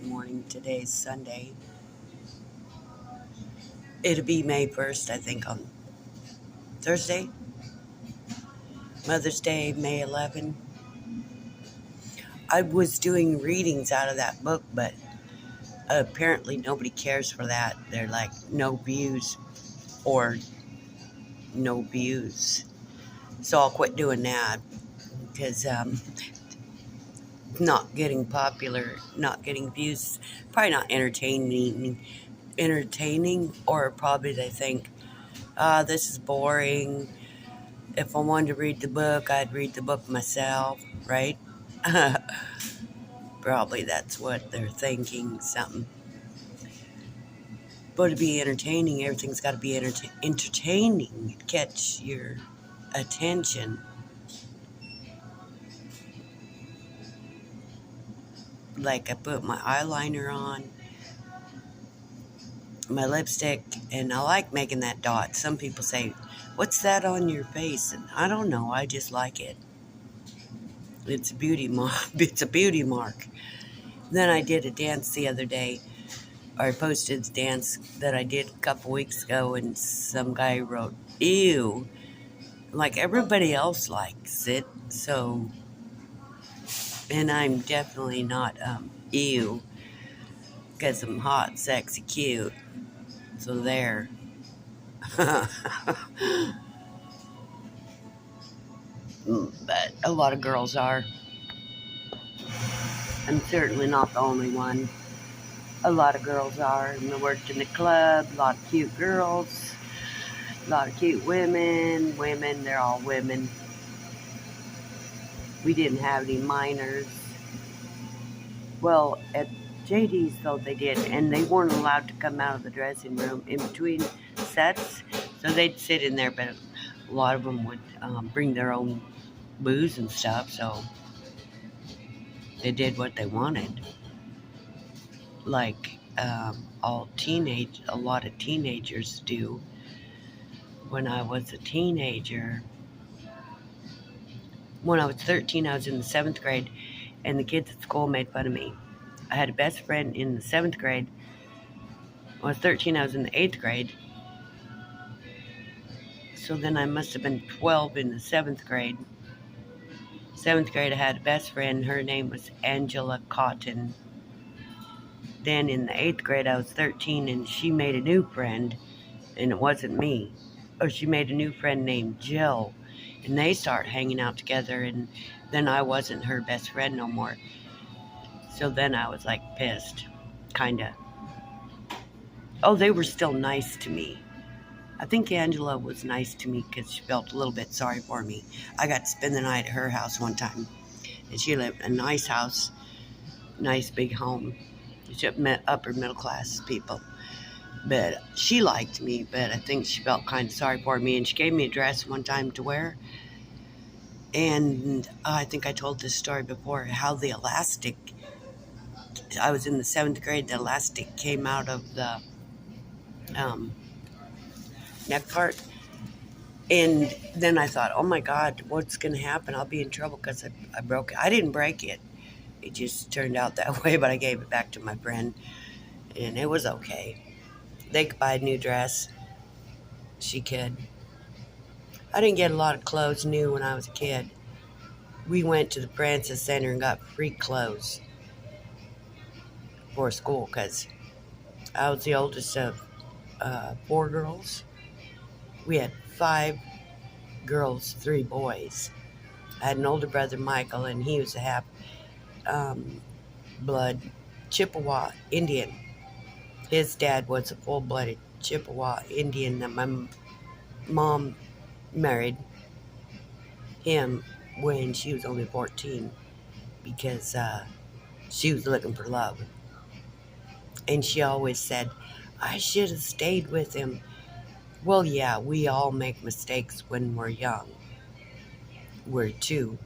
Good morning. Today's Sunday. It'll be May 1st, I think, on Thursday. Mother's Day, May 11. I was doing readings out of that book, but apparently nobody cares for that. They're like, no views or no views. So I'll quit doing that because not getting popular, not getting views, probably not entertaining, or probably they think, this is boring. If I wanted to read the book, I'd read the book myself, right? Probably that's what they're thinking, something. But to be entertaining, everything's got to be entertaining, catch your attention. Like I put my eyeliner on, my lipstick, and I like making that dot. Some people say, what's that on your face? And I don't know, I just like it. It's a beauty mark. It's a beauty mark. Then I did a dance the other day. I posted the dance that I did a couple weeks ago, and some guy wrote, ew. Like everybody else likes it, so, and I'm definitely not ew, because I'm hot, sexy, cute, so there. But a lot of girls are. I'm certainly not the only one. A lot of girls are, and I worked in the club, a lot of cute girls, a lot of cute women, they're all women. We didn't have any minors. Well, at JD's, though, they did, and they weren't allowed to come out of the dressing room in between sets, so they'd sit in there, but a lot of them would bring their own booze and stuff, so they did what they wanted. Like a lot of teenagers do. When I was a teenager, when I was 13, I was in the 7th grade, and the kids at school made fun of me. I had a best friend in the 7th grade. When I was 13, I was in the 8th grade. So then I must have been 12 in the 7th grade. 7th grade, I had a best friend. Her name was Angela Cotton. Then in the 8th grade, I was 13, and she made a new friend, and it wasn't me. Or she made a new friend named Jill, and they started hanging out together, and then I wasn't her best friend no more. So then I was like pissed, kinda. Oh, they were still nice to me. I think Angela was nice to me because she felt a little bit sorry for me. I got to spend the night at her house one time, and she lived in a nice house, nice big home. She met upper middle class people. But she liked me, but I think she felt kind of sorry for me, and she gave me a dress one time to wear. And I think I told this story before, how the elastic, I was in the 7th grade, the elastic came out of the neck part. And then I thought, oh my God, what's going to happen? I'll be in trouble because I broke it. I didn't break it. It just turned out that way, but I gave it back to my friend, and it was okay. They could buy a new dress. She could. I didn't get a lot of clothes new when I was a kid. We went to the Francis Center and got free clothes for school because I was the oldest of 4 girls. We had 5 girls, 3 boys. I had an older brother, Michael, and he was a half blood Chippewa Indian. His dad was a full-blooded Chippewa Indian that my mom married him when she was only 14 because she was looking for love. And she always said, I should have stayed with him. Well, yeah, we all make mistakes when we're young. We're 2.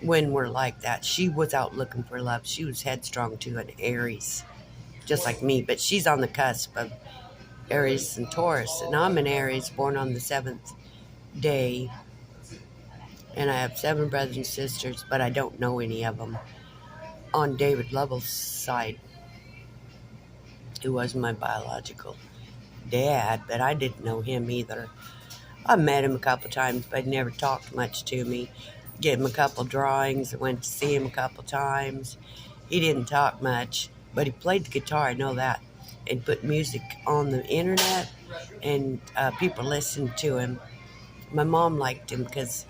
When we're like that. She was out looking for love. She was headstrong too, an Aries, just like me. But she's on the cusp of Aries and Taurus. And I'm an Aries, born on the 7th day. And I have 7 brothers and sisters, but I don't know any of them. on David Lovell's side, who was my biological dad, but I didn't know him either. I met him a couple times, but he never talked much to me. Gave him a couple drawings. I went to see him a couple times. He didn't talk much, but he played the guitar, I know that, and put music on the internet, and people listened to him. My mom liked him because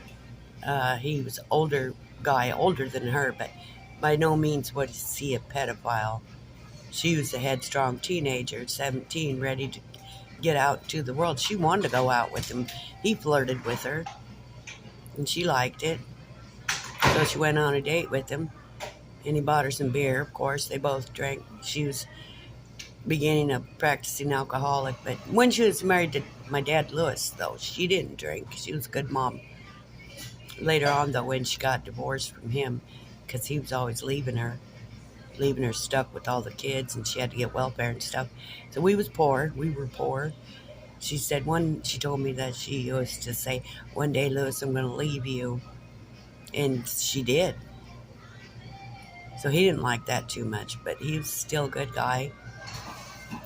he was older guy, older than her, but by no means was he a pedophile. She was a headstrong teenager, 17, ready to get out to the world. She wanted to go out with him. He flirted with her, and she liked it. So she went on a date with him, and he bought her some beer. Of course, they both drank. She was beginning of practicing alcoholic, but when she was married to my dad, Lewis, though, she didn't drink. She was a good mom. Later on, though, when she got divorced from him, because he was always leaving her stuck with all the kids, and she had to get welfare and stuff. So we was poor. We were poor. She told me that she used to say, "One day, Lewis, I'm going to leave you." And she did. So he didn't like that too much, but he was still a good guy.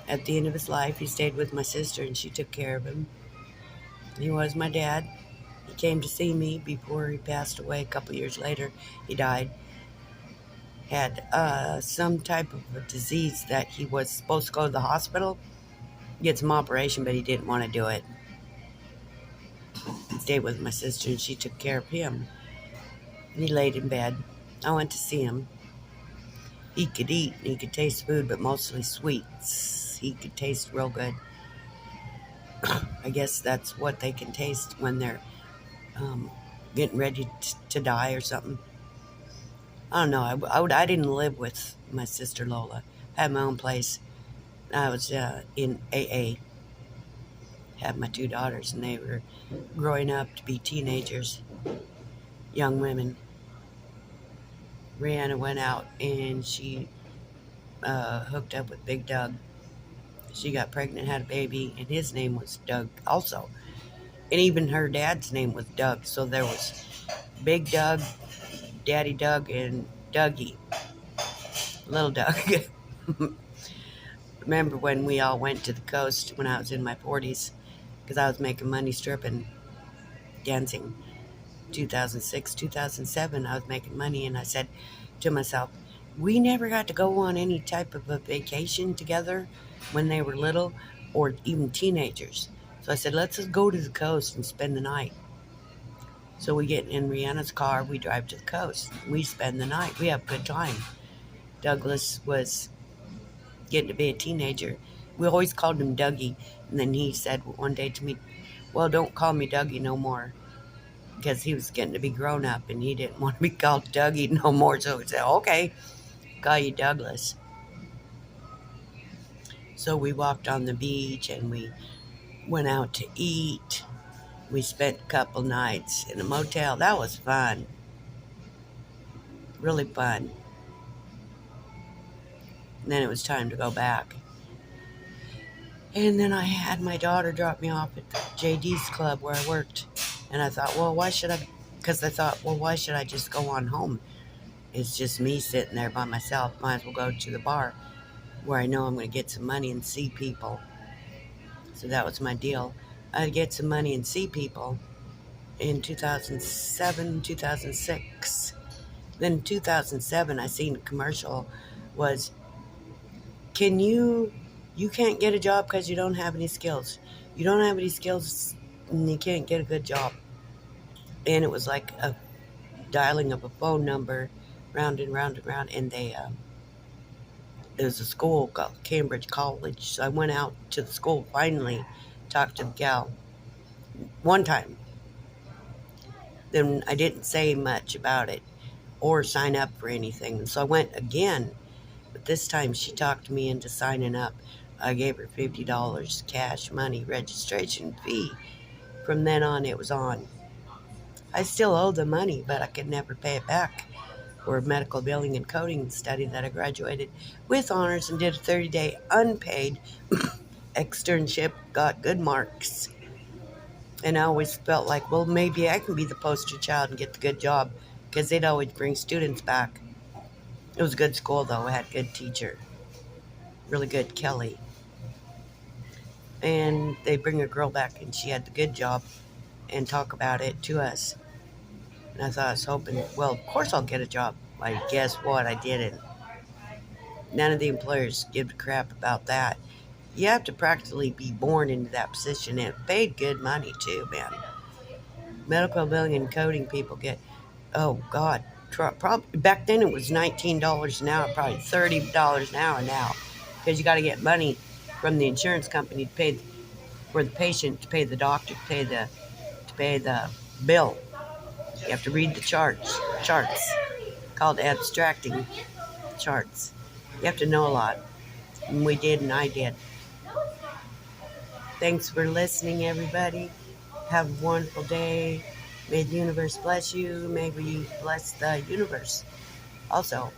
At the end of his life, he stayed with my sister, and she took care of him. He was my dad. He came to see me before he passed away. A couple years later, he died. Had some type of a disease that he was supposed to go to the hospital, get some operation, but he didn't want to do it. He stayed with my sister, and she took care of him. And he laid in bed. I went to see him. He could eat, and he could taste food, but mostly sweets. He could taste real good. I guess that's what they can taste when they're getting ready to die or something. I don't know. I didn't live with my sister Lola. I had my own place. I was in AA. Had my two daughters, and they were growing up to be teenagers, young women. Rihanna went out, and she hooked up with Big Doug. She got pregnant, had a baby, and his name was Doug also. And even her dad's name was Doug. So there was Big Doug, Daddy Doug, and Dougie. Little Doug. Remember when we all went to the coast when I was in my 40s, because I was making money stripping, dancing. 2006, 2007, I was making money, and I said to myself, we never got to go on any type of a vacation together when they were little or even teenagers. So I said, let's just go to the coast and spend the night. So we get in Rihanna's car, we drive to the coast. We spend the night. We have a good time. Douglas was getting to be a teenager. We always called him Dougie. And then he said one day to me, well, don't call me Dougie no more. Because he was getting to be grown up, and he didn't want to be called Dougie no more. So he said, okay, call you Douglas. So we walked on the beach, and we went out to eat. We spent a couple nights in a motel. That was fun. Really fun. And then it was time to go back. And then I had my daughter drop me off at the JD's club where I worked. And I thought, well, why should I just go on home? It's just me sitting there by myself. Might as well go to the bar where I know I'm going to get some money and see people. So that was my deal. I'd get some money and see people in 2007, 2006. Then in 2007, I seen a commercial was, you can't get a job because you don't have any skills. You don't have any skills and you can't get a good job. And it was like a dialing of a phone number round and round and round. And there was a school called Cambridge College. So I went out to the school, finally talked to the gal one time. Then I didn't say much about it or sign up for anything. So I went again, but this time she talked me into signing up. I gave her $50 cash money registration fee. From then on, it was on. I still owe the money, but I could never pay it back for a medical billing and coding study that I graduated with honors and did a 30-day unpaid externship, got good marks. And I always felt like, well, maybe I can be the poster child and get the good job, because they'd always bring students back. It was a good school, though. It had a good teacher. Really good, Kelly. And they bring a girl back, and she had the good job and talk about it to us. And I thought, I was hoping, well, of course I'll get a job. Like, guess what? I didn't. None of the employers give a crap about that. You have to practically be born into that position, and it paid good money, too, man. Medical billing and coding people get, oh, God. Back then it was $19 an hour, probably $30 an hour now. Because you got to get money from the insurance company to pay for the patient, to pay the doctor, to pay the bill. You have to read the charts called abstracting charts. You have to know a lot. And we did, and I did. Thanks for listening, everybody. Have a wonderful day. May the universe bless you. May we bless the universe also.